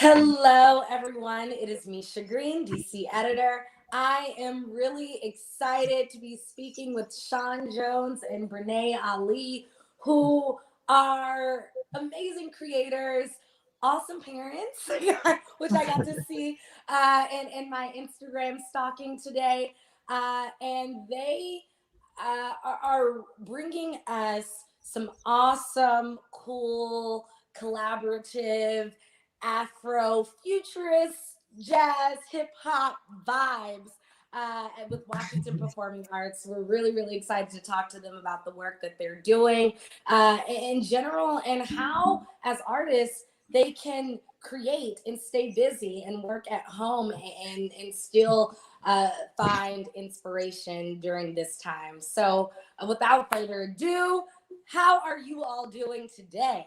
Hello, everyone. It is Misha Green, DC editor. I am really excited to be speaking with Sean Jones and Brinae Ali, who are amazing creators, awesome parents, which I got to see in my Instagram stalking today. And they are bringing us some awesome, cool, collaborative Afro futurist jazz hip hop vibes with Washington Performing Arts. We're really, really excited to talk to them about the work that they're doing in general and how, as artists, they can create and stay busy and work at home and still find inspiration during this time. So, without further ado, how are you all doing today?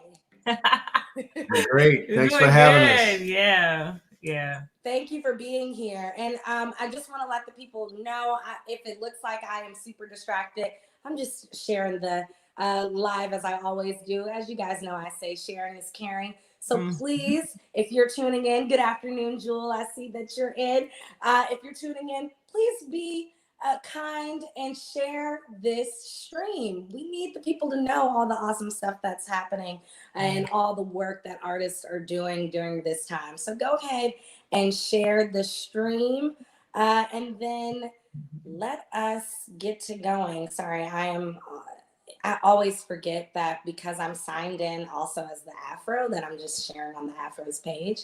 Great. You're Thanks doing for having good. us. Yeah. Thank you for being here. And I just want to let the people know if it looks like I am super distracted, I'm just sharing the live as I always do. As you guys know, I say sharing is caring. So please, if you're tuning in, good afternoon, Jewel. I see that you're in. If you're tuning in, please be kind and share this stream. We need the people to know all the awesome stuff that's happening and all the work that artists are doing during this time. So go ahead and share the stream and then let us get to going. Sorry, I always forget that because I'm signed in also as the Afro that I'm just sharing on the Afro's page.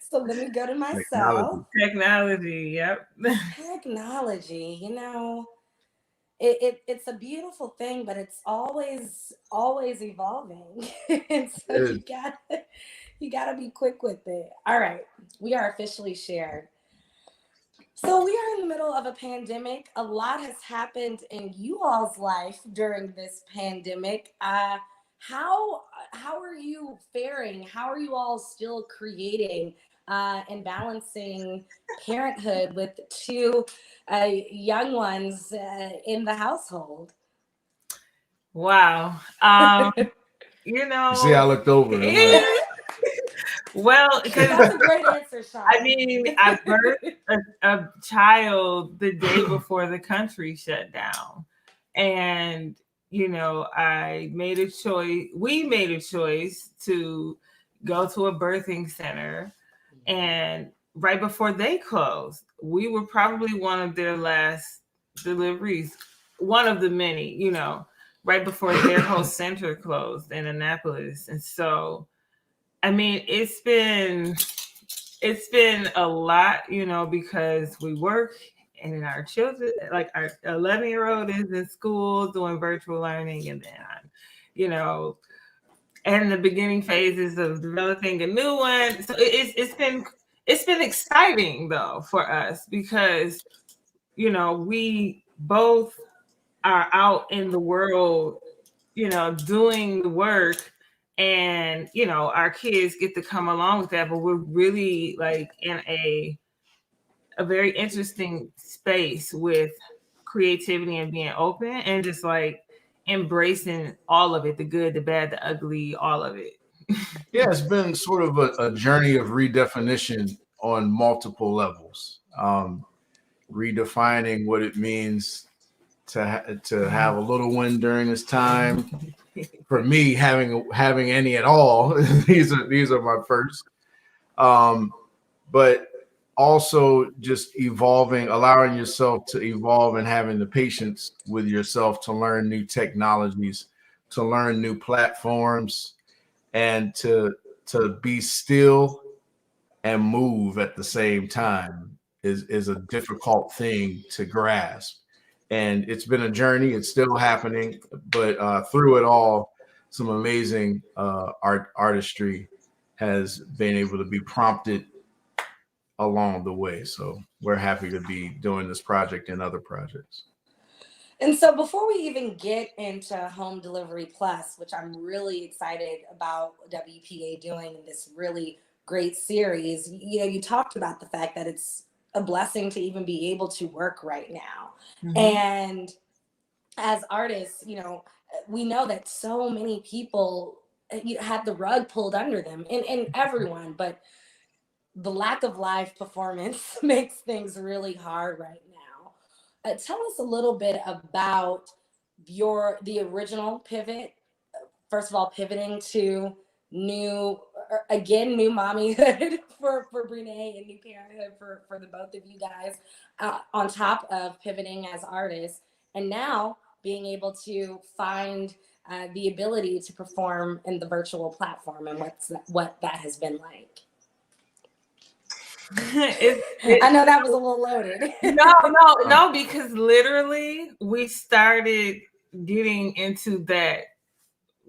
So let me go to myself. Technology. Yep. Technology, it's a beautiful thing, but it's always evolving. And so you gotta be quick with it. All right, we are officially shared. So we are in the middle of a pandemic. A lot has happened in you all's life during this pandemic. How are you faring? How are you all still creating and balancing parenthood with two young ones in the household? Wow. You You see, I know, looked over. I'm like, well, because That's a great answer, Sean. I mean, I birthed a child the day before the country shut down. And, I made a choice. We made a choice to go to a birthing center. And right before they closed, we were probably one of their last deliveries, one of the many, right before their whole center closed in Annapolis. And so, I mean, it's been a lot, because we work and our children, like our 11-year-old is in school doing virtual learning, and then you know, and the beginning phases of developing a new one. So it's been exciting though for us because we both are out in the world, doing the work, and our kids get to come along with that, but we're really like in a very interesting space with creativity and being open and just like embracing all of it, the good, the bad, the ugly, all of it. yeah, it's been sort of a journey of redefinition on multiple levels. Redefining what it means to have a little one during this time. For me, having any at all, these are my first. Um, but also just evolving, allowing yourself to evolve and having the patience with yourself to learn new technologies, to learn new platforms, and to be still and move at the same time is a difficult thing to grasp. And it's been a journey. It's still happening, but through it all, some amazing artistry has been able to be prompted along the way. So we're happy to be doing this project and other projects. And so before we even get into Home Delivery Plus, which I'm really excited about WPA doing in this really great series, you talked about the fact that it's a blessing to even be able to work right now. And as artists, we know that so many people had the rug pulled under them, and everyone, but the lack of live performance makes things really hard right now. Tell us a little bit about the original pivot. First of all, pivoting to new mommyhood for Brinae, and new parenthood for the both of you guys, on top of pivoting as artists, and now being able to find the ability to perform in the virtual platform, and what that has been like. I know that was a little loaded. No, because literally we started getting into that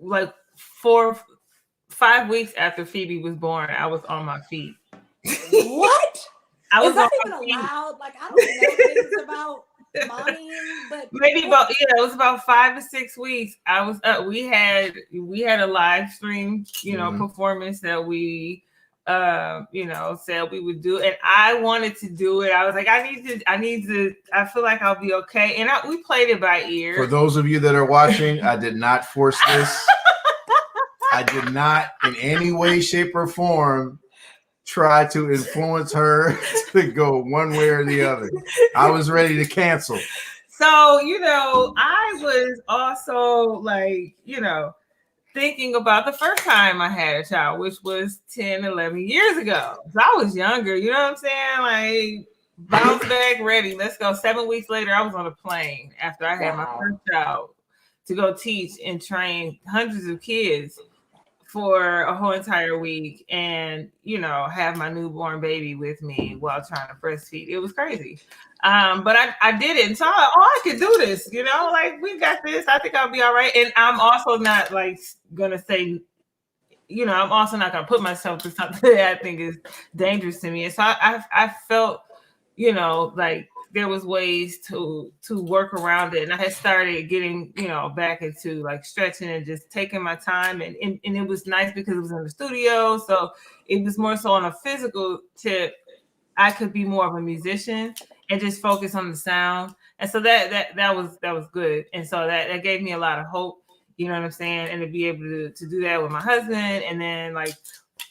like 5 weeks after Phoebe was born. I was on my feet. What? I was Is that even allowed? Like, I don't know things about mommying, but maybe it was about 5 to 6 weeks. I was up. We had a live stream, performance that we said we would do, and I wanted to do it. I was like, I need to. I feel like I'll be okay, and we played it by ear. For those of you that are watching, I did not force this. I did not in any way, shape, or form try to influence her to go one way or the other. I was ready to cancel. So, I was also like, thinking about the first time I had a child, which was 10, 11 years ago. So I was younger, you know what I'm saying? Like, bounce back, ready, let's go. 7 weeks later, I was on a plane after I had my first child to go teach and train hundreds of kids for a whole entire week, and have my newborn baby with me while trying to breastfeed. It was crazy, but I did it, and so I could do this. Like, we got this. I think I'll be all right. And I'm also not like gonna say, I'm also not gonna put myself through something that I think is dangerous to me. And so I felt, like there was ways to work around it. And I had started getting, back into like stretching and just taking my time. And it was nice because it was in the studio. So it was more so on a physical tip. I could be more of a musician and just focus on the sound. And so that was good. And so that gave me a lot of hope, you know what I'm saying? And to be able to do that with my husband, and then like,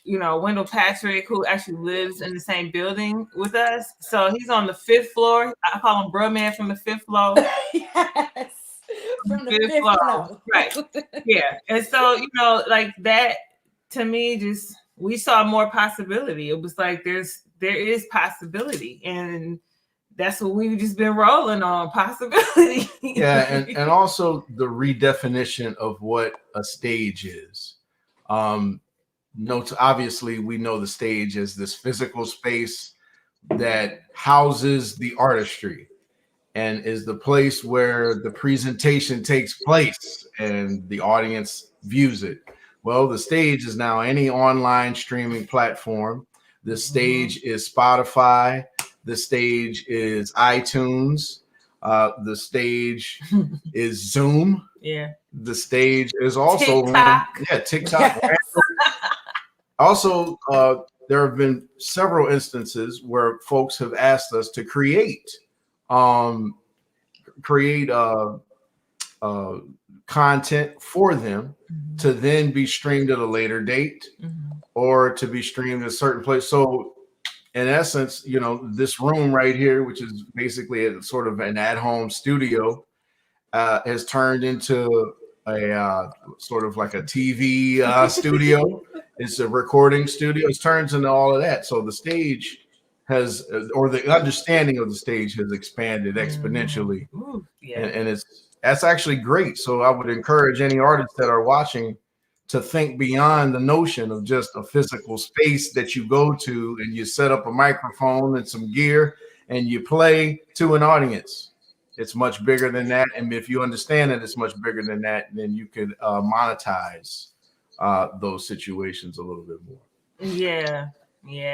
Wendell Patrick, who actually lives in the same building with us. So he's on the 5th floor. I call him Bro Man from the 5th floor. Yes. From the 5th floor. Right. Yeah. And so, like that, to me, just, we saw more possibility. It was like, there is possibility. And that's what we've just been rolling on, possibility. Yeah. And also the redefinition of what a stage is. Obviously we know the stage as this physical space that houses the artistry and is the place where the presentation takes place and the audience views it. Well, the stage is now any online streaming platform. The stage is Spotify. The stage is iTunes. The stage is Zoom. Yeah. The stage is also TikTok. TikTok. Yes. Also, there have been several instances where folks have asked us to create content for them to then be streamed at a later date or to be streamed in a certain place. So in essence, this room right here, which is basically a sort of an at-home studio, has turned into a sort of like a TV studio. It's a recording studio. It turns into all of that. So the stage has, or the understanding of the stage has expanded exponentially. Ooh, yeah. And that's actually great. So I would encourage any artists that are watching to think beyond the notion of just a physical space that you go to and you set up a microphone and some gear and you play to an audience. It's much bigger than that. And if you understand that it's much bigger than that, then you could monetize those situations a little bit more. Yeah.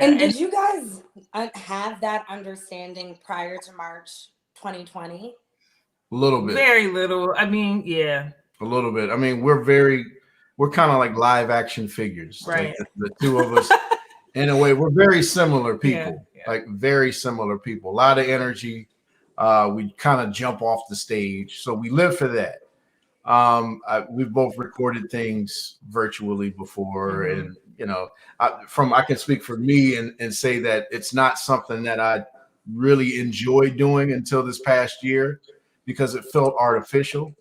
And did you guys have that understanding prior to March 2020? A little bit. Very little. I mean, yeah. A little bit. I mean, we're kind of like live action figures. Right. Like the two of us, in a way, we're very similar people. Yeah. Like very similar people. A lot of energy. We kind of jump off the stage. So we live for that. We've both recorded things virtually before, Mhm. and I can speak for me and say that it's not something that I really enjoyed doing until this past year because it felt artificial.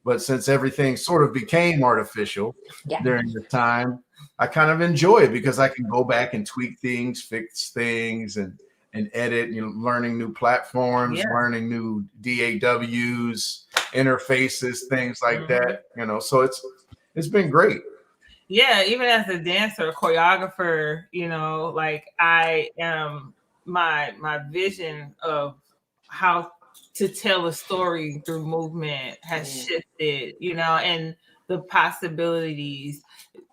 But since everything sort of became artificial Yeah. during the time, I kind of enjoy it because I can go back and tweak things, fix things, and edit. Learning new platforms, Yeah. learning new DAWs, interfaces, things like Mhm. that. So it's been great. Yeah, even as a dancer, choreographer, like I am my vision of how to tell a story through movement has shifted, and the possibilities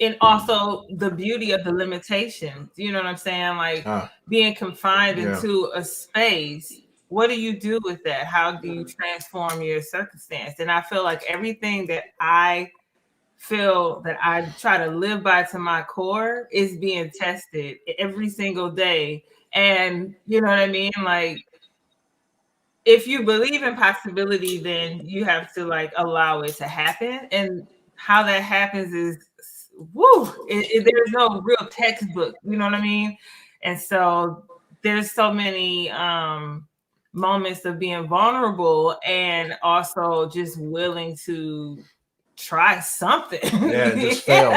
and also the beauty of the limitations. You know what I'm saying? Like Ah, being confined yeah. into a space. What do you do with that? How do you transform your circumstance? And I feel like everything that I feel that I try to live by to my core is being tested every single day. And you know what I mean? Like if you believe in possibility, then you have to like allow it to happen. And how that happens is there's no real textbook, you know what I mean? And so there's so many moments of being vulnerable and also just willing to try something. Yeah, just fail.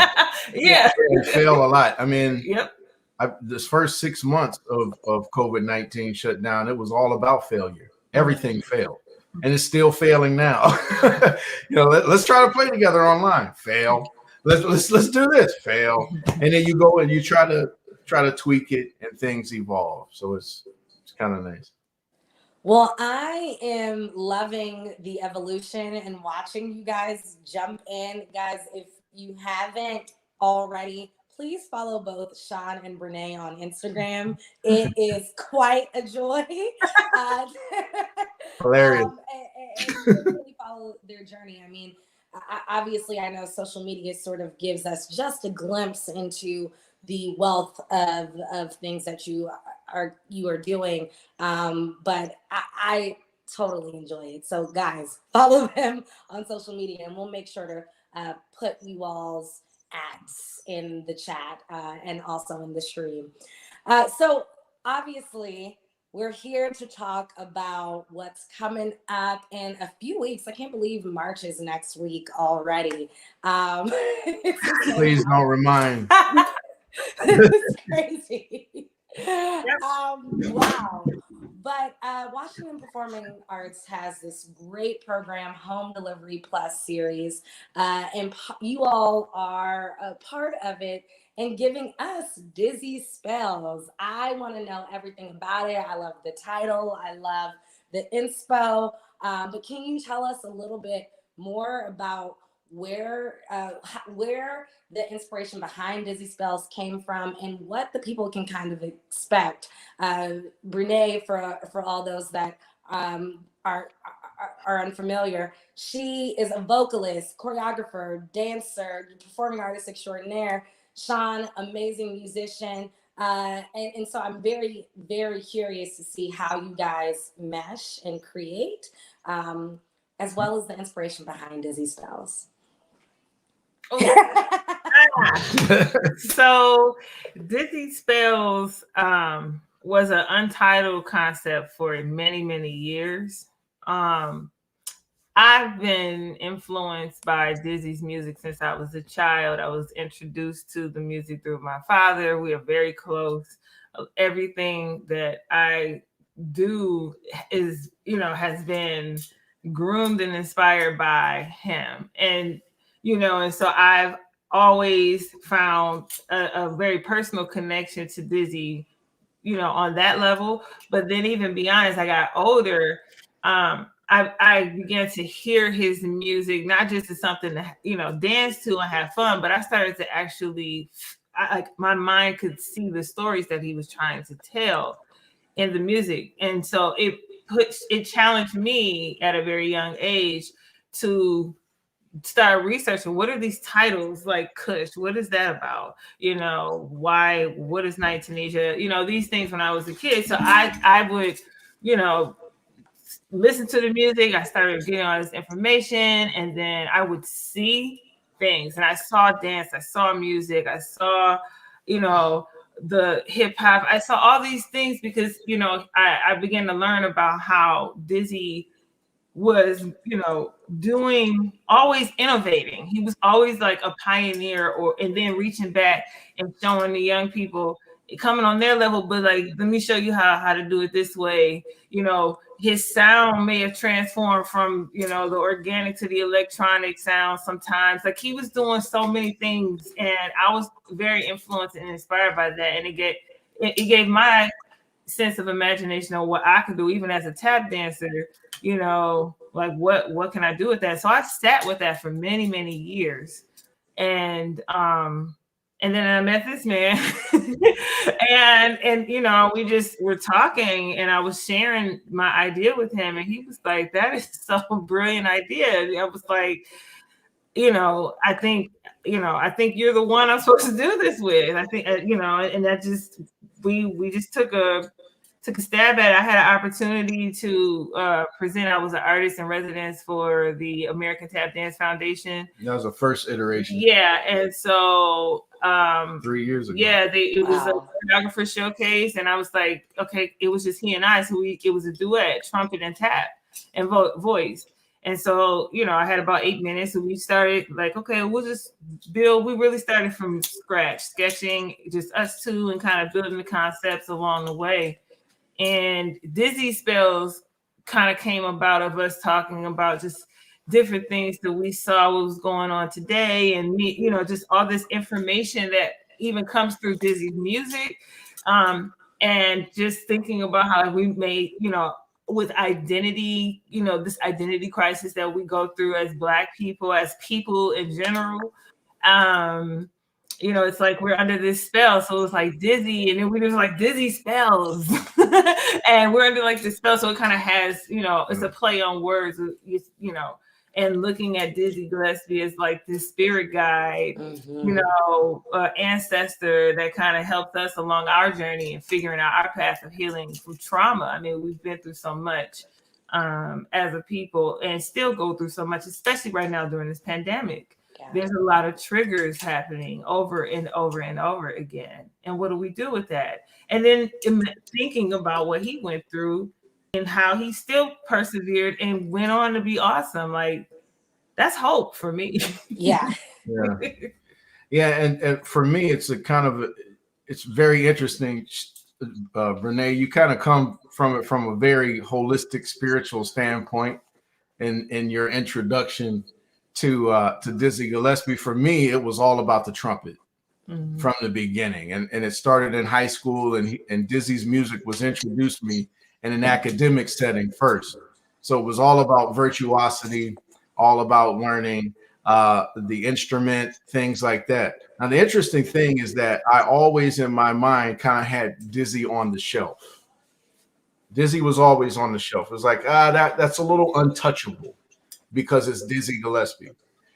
Yeah. And fail a lot. I mean, Yep. this first 6 months of COVID-19 shutdown, it was all about failure. Everything failed, and it's still failing now. Let's try to play together online. Fail. Let's do this. Fail, and then you go and you try to tweak it, and things evolve. So it's kind of nice. Well, I am loving the evolution and watching you guys jump in. Guys, if you haven't already, please follow both Sean and Brinae on Instagram. It is quite a joy. Uh, Hilarious. and really follow their journey. I mean, obviously, I know social media sort of gives us just a glimpse into the wealth of things that you are doing, but I totally enjoy it. So guys, follow them on social media, and we'll make sure to put you all's ads in the chat and also in the stream. So obviously we're here to talk about what's coming up in a few weeks. I can't believe March is next week already. Please don't remind. It's crazy. Wow. But Washington Performing Arts has this great program, Home Delivery Plus series, and you all are a part of it and giving us dizzy spells. I want to know everything about it. I love the title. I love the inspo. But can you tell us a little bit more about where the inspiration behind Dizzy Spells came from and what the people can kind of expect? Brinae, for all those that are unfamiliar, she is a vocalist, choreographer, dancer, performing artist extraordinaire. Sean, amazing musician. And so I'm very, very curious to see how you guys mesh and create, as well as the inspiration behind Dizzy Spells. So Dizzy Spells was an untitled concept for many, many years. I've been influenced by Dizzy's music since I was a child. I was introduced to the music through my father. We are very close. Everything that I do is, has been groomed and inspired by him. And, and so I've always found a very personal connection to Dizzy, on that level. But then even beyond, as I got older, I began to hear his music, not just as something to, dance to and have fun, but I started to actually, my mind could see the stories that he was trying to tell in the music. And so it challenged me at a very young age to start researching what are these titles like Kush, what is that about, what is Night Tunisia, these things when I was a kid. So I would listened to the music. I started getting all this information, and then I would see things, and I saw dance, I saw music, I saw, you know, the hip hop. I saw all these things because, you know, I began to learn about how Dizzy was, you know, doing, always innovating. He was always like a pioneer, or and then reaching back and showing the young people coming on their level, but like, let me show you how to do it this way. You know, his sound may have transformed from, you know, the organic to the electronic sound sometimes. Like, he was doing so many things, and I was very influenced and inspired by that. And it gave my sense of imagination on what I could do, even as a tap dancer, you know, like what can I do with that? So I sat with that for many, many years. And then I met this man and you know, we just were talking, and I was sharing my idea with him, and he was like, that is so brilliant idea. And I was like, you know, I think you're the one I'm supposed to do this with. I think, you know, and that just, we just took a stab at it. I had an opportunity to present. I was an artist in residence for the American Tap Dance Foundation. That was the first iteration. Yeah, and so 3 years ago. Yeah, it was a choreographer showcase, and I was like, okay, it was just he and I, so it was a duet, trumpet and tap and voice. And so, you know, I had about 8 minutes, and we started like, okay, we'll just build. We really started from scratch, sketching, just us two, and kind of building the concepts along the way. And Dizzy Spells kind of came about of us talking about just different things that we saw what was going on today, and me, you know, just all this information that even comes through Dizzy's music, and just thinking about how we made, you know, with identity, you know, this identity crisis that we go through as Black people, as people in general. You know, it's like we're under this spell. So it's like Dizzy, and then we just like Dizzy Spells. And we're under like this spell. So it kind of has, you know, it's a play on words, you know, and looking at Dizzy Gillespie as like this spirit guide, you know, ancestor that kind of helped us along our journey and figuring out our path of healing from trauma. I mean, we've been through so much as a people, and still go through so much, especially right now during this pandemic. Yeah. There's a lot of triggers happening over and over and over again. And what do we do with that? And then thinking about what he went through and how he still persevered and went on to be awesome. Like, that's hope for me. Yeah. Yeah. Yeah. And for me, it's it's very interesting. Brinae, you kind of come from it from a very holistic spiritual standpoint in your introduction to Dizzy Gillespie. For me, it was all about the trumpet from the beginning, and it started in high school, and Dizzy's music was introduced me in an academic setting first. So it was all about virtuosity, all about learning the instrument, things like that. Now, the interesting thing is that I always in my mind kind of had Dizzy on the shelf. Dizzy was always on the shelf. It was like, that's a little untouchable, because it's Dizzy Gillespie.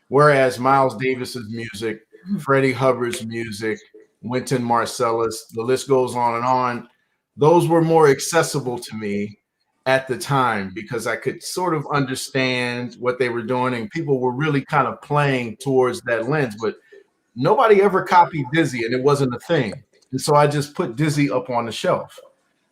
Whereas Miles Davis's music, Freddie Hubbard's music, Wynton Marsalis, the list goes on, those were more accessible to me at the time, because I could sort of understand what they were doing, and people were really kind of playing towards that lens. But nobody ever copied Dizzy, and it wasn't a thing. And so I just put Dizzy up on the shelf.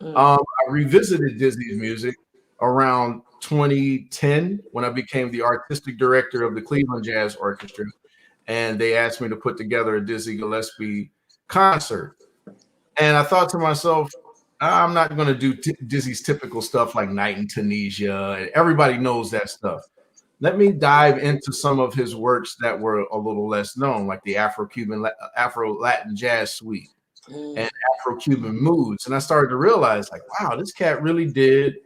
I revisited Dizzy's music around 2010 when I became the artistic director of the Cleveland Jazz Orchestra, and they asked me to put together a Dizzy Gillespie concert. And I thought to myself, I'm not going to do Dizzy's typical stuff like Night in Tunisia, and everybody knows that stuff. Let me dive into some of his works that were a little less known, like the Afro-Latin Jazz Suite and Afro-Cuban Moods. And I started to realize, like, wow, this cat really did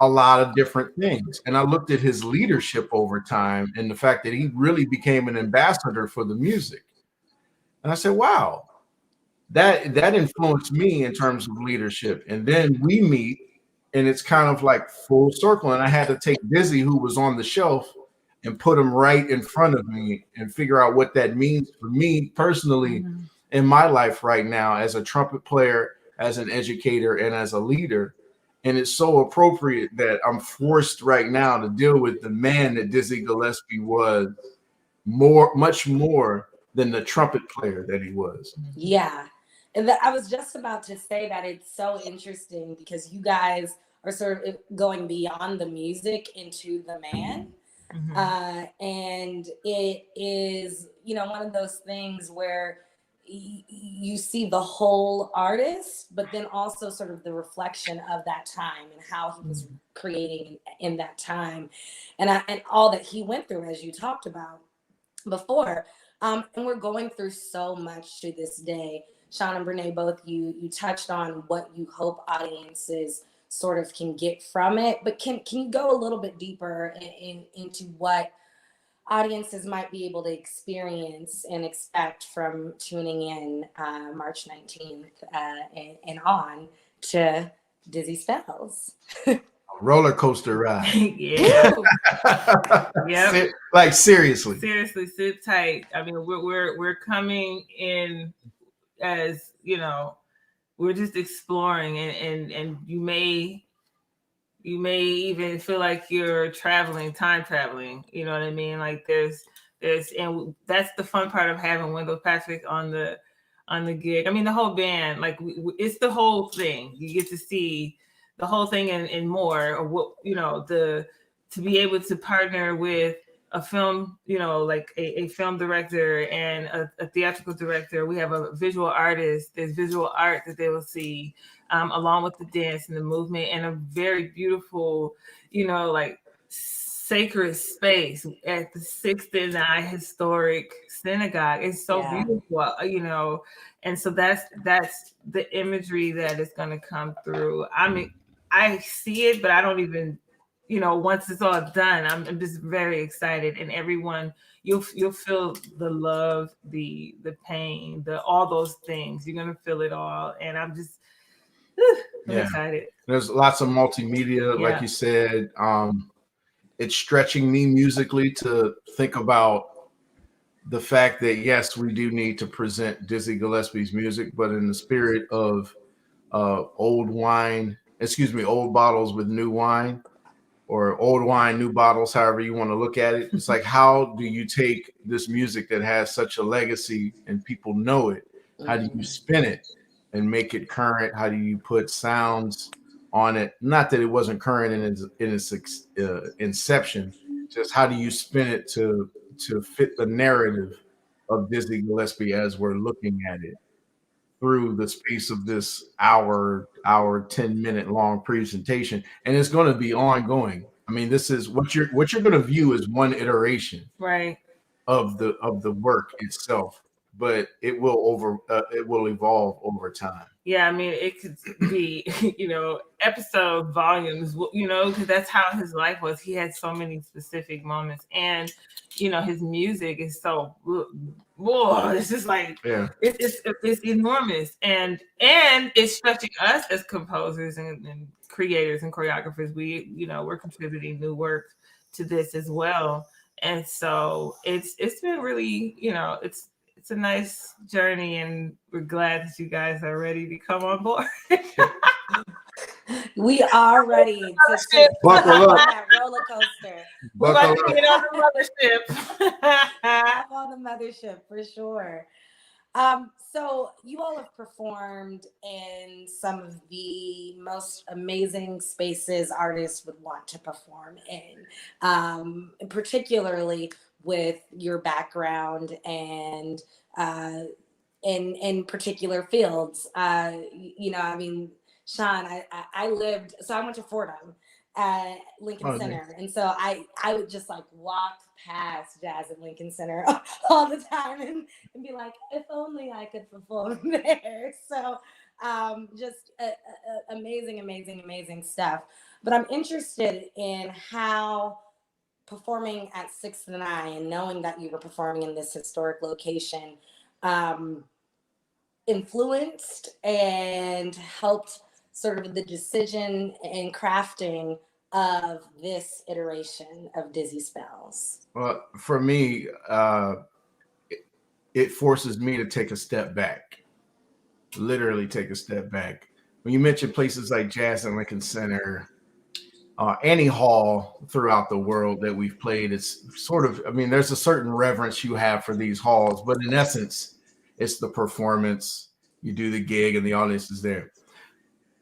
a lot of different things. And I looked at his leadership over time and the fact that he really became an ambassador for the music. And I said, wow, that influenced me in terms of leadership. And then we meet, and it's kind of like full circle. And I had to take Dizzy, who was on the shelf, and put him right in front of me and figure out what that means for me personally in my life right now as a trumpet player, as an educator, and as a leader. And it's so appropriate that I'm forced right now to deal with the man that Dizzy Gillespie was, much more than the trumpet player that he was. Yeah. And I was just about to say that it's so interesting because you guys are sort of going beyond the music into the man. And it is, one of those things where you see the whole artist, but then also sort of the reflection of that time and how he was creating in that time, and all that he went through, as you talked about before. And we're going through so much to this day. Sean and Brinae, both you touched on what you hope audiences sort of can get from it, but can you go a little bit deeper into what audiences might be able to experience and expect from tuning in March 19th and on to Dizzy Spells? Roller coaster ride. Yeah. Yep. Like seriously, sit tight. I mean, we're coming in as, we're just exploring, and you may even feel like you're time traveling. You know what I mean? Like there's, and that's the fun part of having Wendell Patrick on the gig. I mean, the whole band, like it's the whole thing. You get to see the whole thing and more, or what, to be able to partner with a film, like a film director and a theatrical director. We have a visual artist. There's visual art that they will see, along with the dance and the movement, and a very beautiful, like sacred space at the 69 historic synagogue. It's so beautiful, and so that's the imagery that is going to come through. I mean, I see it, but I don't even, once it's all done, I'm just very excited. And everyone, you'll feel the love, the pain, all those things. You're gonna feel it all, and I'm just I'm excited. There's lots of multimedia, like you said. It's stretching me musically to think about the fact that yes, we do need to present Dizzy Gillespie's music, but in the spirit of old bottles with new wine, or old wine, new bottles, however you want to look at it. It's like, how do you take this music that has such a legacy and people know it? How do you spin it and make it current? How do you put sounds on it? Not that it wasn't current in its inception, just how do you spin it to fit the narrative of Dizzy Gillespie as we're looking at it through the space of this hour 10-minute long presentation, and it's going to be ongoing. I mean, this is what you're going to view as one iteration, right, of the work itself, but it will evolve over time. Yeah, I mean, it could be, episode volumes, because that's how his life was. He had so many specific moments, and his music is so, whoa, it's just like, it's enormous, and it's stretching us as composers and creators and choreographers. We're contributing new work to this as well, and so it's been really, it's a nice journey, and we're glad that you guys are ready to come on board. We are ready to buckle up on that roller coaster. We're about to get on the mothership. Hop on the mothership for sure. So you all have performed in some of the most amazing spaces artists would want to perform in, particularly with your background and in particular fields. I mean, Sean, I lived, so I went to Fordham at Lincoln Center. And so I would just like walk past jazz at Lincoln Center all the time and be like, if only I could perform there. So just amazing stuff. But I'm interested in how performing at 6th and I, and knowing that you were performing in this historic location, influenced and helped sort of the decision and crafting of this iteration of Dizzy Spells. Well, for me, it forces me to take a step back, literally take a step back. when you mention places like Jazz and Lincoln Center, any hall throughout the world that we've played, it's sort of, I mean, there's a certain reverence you have for these halls, but in essence, it's the performance. You do the gig and the audience is there.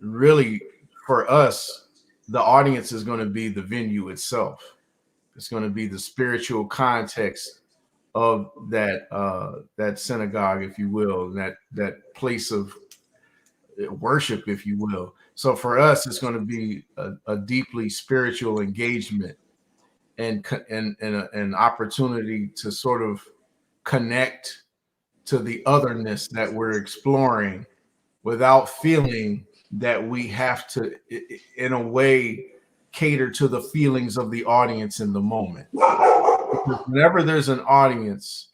Really, for us, the audience is going to be the venue itself. It's going to be the spiritual context of that synagogue, if you will, that place of worship, if you will. So for us, it's going to be a deeply spiritual engagement and an opportunity to sort of connect to the otherness that we're exploring without feeling that we have to, in a way, cater to the feelings of the audience in the moment. Because whenever there's an audience,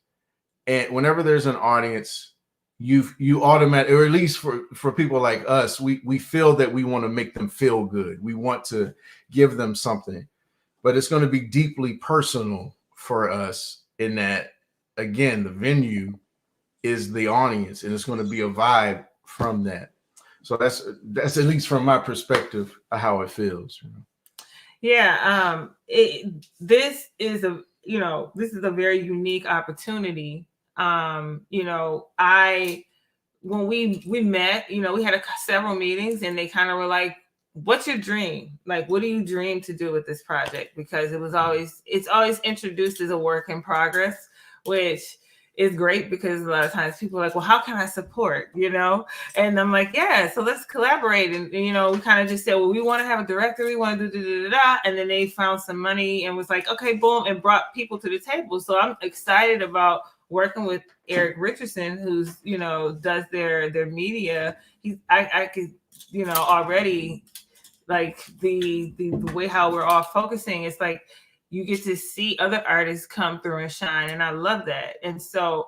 you automatically, or at least for people like us, we feel that we want to make them feel good. We want to give them something, but it's going to be deeply personal for us in that, again, the venue is the audience, and it's going to be a vibe from that. So that's at least from my perspective how it feels. Yeah, this is a very unique opportunity. When we met, we had several meetings, and they kind of were like, "What's your dream? Like, what do you dream to do with this project?" Because it's always introduced as a work in progress, which is great because a lot of times people are like, well, how can I support, And I'm like, yeah, so let's collaborate. And we kind of just said, well, we want to have a director. We want to do da. And then they found some money and was like, okay, boom, and brought people to the table. So I'm excited about working with Eric Richardson, who's, does their media. I could, already like the way how we're all focusing. It's like, you get to see other artists come through and shine. And I love that. And so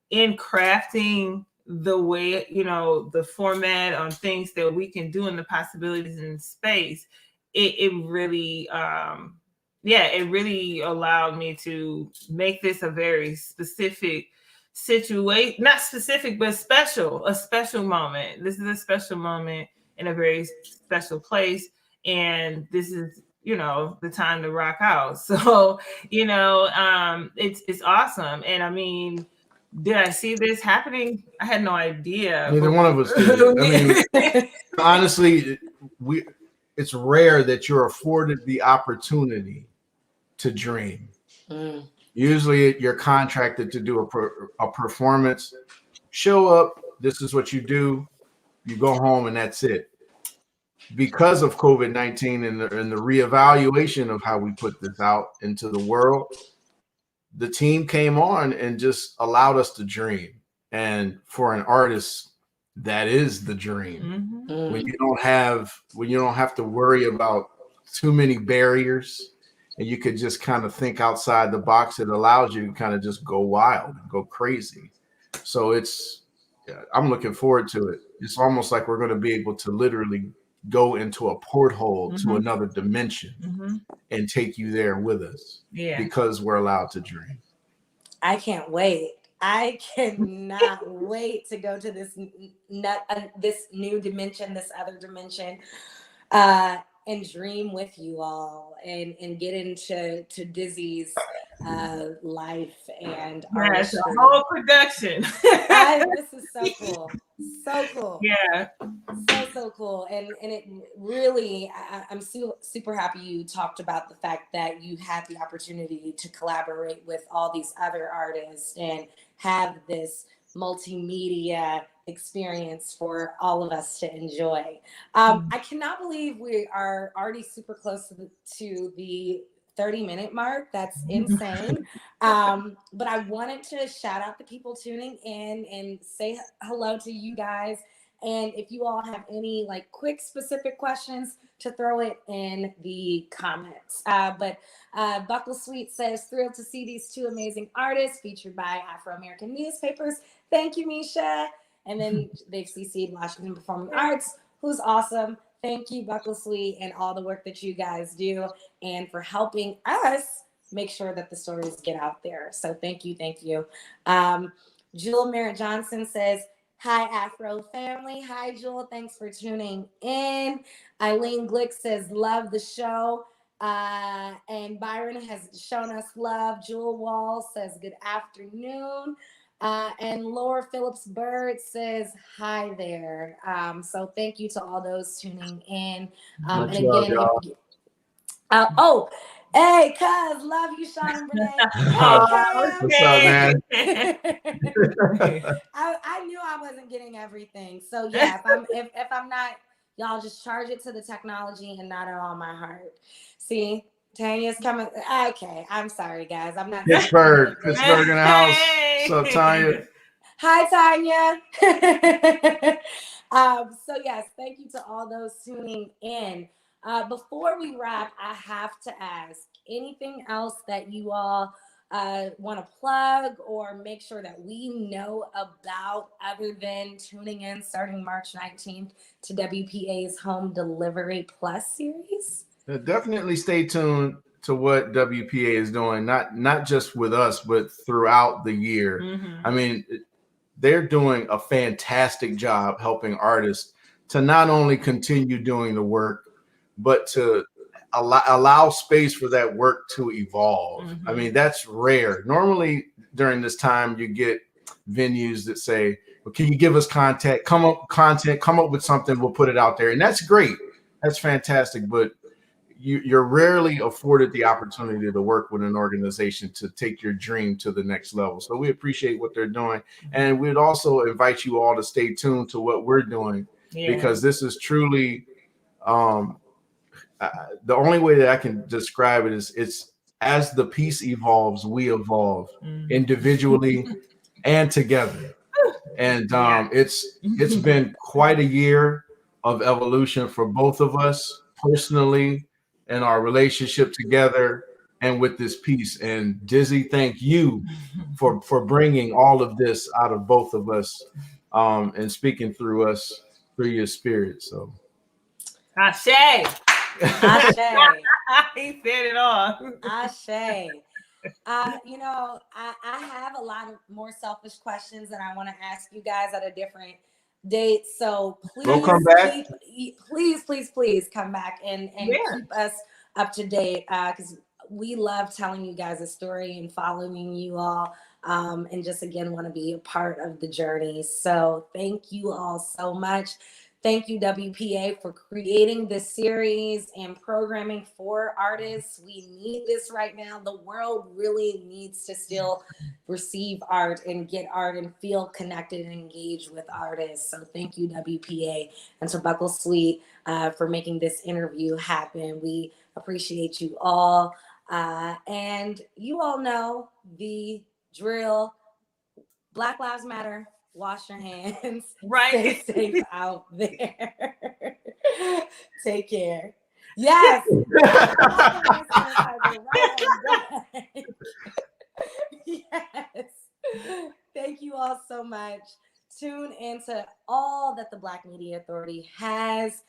in crafting the way, the format on things that we can do and the possibilities in space, it really, it really allowed me to make this a very specific situation, not specific, but a special moment. This is a special moment in a very special place. And this is, the time to rock out. So, it's awesome. And I mean, did I see this happening? I had no idea. Neither one of us did. I mean, honestly, it's rare that you're afforded the opportunity to dream. Usually you're contracted to do a performance, show up, this is what you do, you go home, and that's it. Because of COVID-19 and the reevaluation of how we put this out into the world, the team came on and just allowed us to dream. And for an artist, that is the dream. Mm-hmm. When you don't have to worry about too many barriers, and you could just kind of think outside the box, it allows you to kind of just go wild, go crazy. So I'm looking forward to it. It's almost like we're going to be able to literally go into a porthole to another dimension and take you there with us because we're allowed to dream. I can't wait. I cannot wait to go to this new dimension, this other dimension, and dream with you all and get into Dizzy's life and artistry. The whole production. This is so cool. So cool. Yeah. So cool. And it really, I'm super happy you talked about the fact that you had the opportunity to collaborate with all these other artists and have this multimedia experience for all of us to enjoy. I cannot believe we are already super close to the 30-minute mark. That's insane. But I wanted to shout out the people tuning in and say hello to you guys. And if you all have any quick specific questions, to throw it in the comments. But Buckle Sweet says, thrilled to see these two amazing artists featured by Afro-American newspapers. Thank you, Misha. And then they've CC'd Washington Performing Arts, who's awesome. Thank you, Buckle Sweet, and all the work that you guys do and for helping us make sure that the stories get out there. So thank you. Jewel Merritt Johnson says, Hi, Afro family. Hi, Jewel. Thanks for tuning in. Eileen Glick says, love the show. And Byron has shown us love. Jewel Wall says, good afternoon. And Laura Phillips Bird says, hi there. So thank you to all those tuning in. And Much love, again, y'all. oh, hey, cuz, love you, Sean and Brinae. Hey, Cam. What's up, man? I knew I wasn't getting everything. So yeah, if I'm not, y'all just charge it to the technology and not at all my heart. See, Tanya's coming. Okay, I'm sorry, guys. I'm not. Pittsburgh in the house. What's up, Tanya? Hi, Tanya. So yes, thank you to all those tuning in. Before we wrap, I have to ask anything else that you all want to plug or make sure that we know about other than tuning in starting March 19th to WPA's Home Delivery Plus series? Definitely stay tuned to what WPA is doing, not just with us, but throughout the year. Mm-hmm. I mean, they're doing a fantastic job helping artists to not only continue doing the work, but to allow space for that work to evolve. Mm-hmm. I mean, that's rare. Normally during this time, you get venues that say, well, can you give us content, come up with something, we'll put it out there. And that's great. That's fantastic. But you're rarely afforded the opportunity to work with an organization to take your dream to the next level. So we appreciate what they're doing. And we'd also invite you all to stay tuned to what we're doing, because this is truly the only way that I can describe it is it's as the piece evolves, we evolve individually and together. And it's been quite a year of evolution for both of us personally and our relationship together and with this piece. And Dizzy, thank you for bringing all of this out of both of us and speaking through us through your spirit. So Ashe. Ashe. He said it all. Ashe. You know, I have a lot of more selfish questions that I want to ask you guys at a different date. So please, we'll come back. Please come back and keep us up to date, because we love telling you guys a story and following you all, and just again want to be a part of the journey. So thank you all so much. Thank you, WPA, for creating this series and programming for artists. We need this right now. The world really needs to still receive art and get art and feel connected and engaged with artists. So thank you, WPA, and to Buckle Sweet for making this interview happen. We appreciate you all. And you all know the drill. Black Lives Matter. Wash your hands. Right. Stay safe out there. Take care. Yes. Yes. Thank you all so much. Tune into all that the Black Media Authority has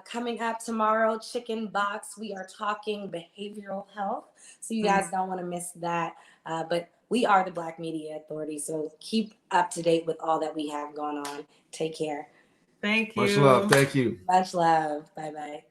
coming up tomorrow. Chicken Box. We are talking behavioral health, so you guys don't want to miss that. But we are the Black Media Authority, so keep up to date with all that we have going on. Take care. Thank you. Much love. Thank you. Much love. Bye-bye.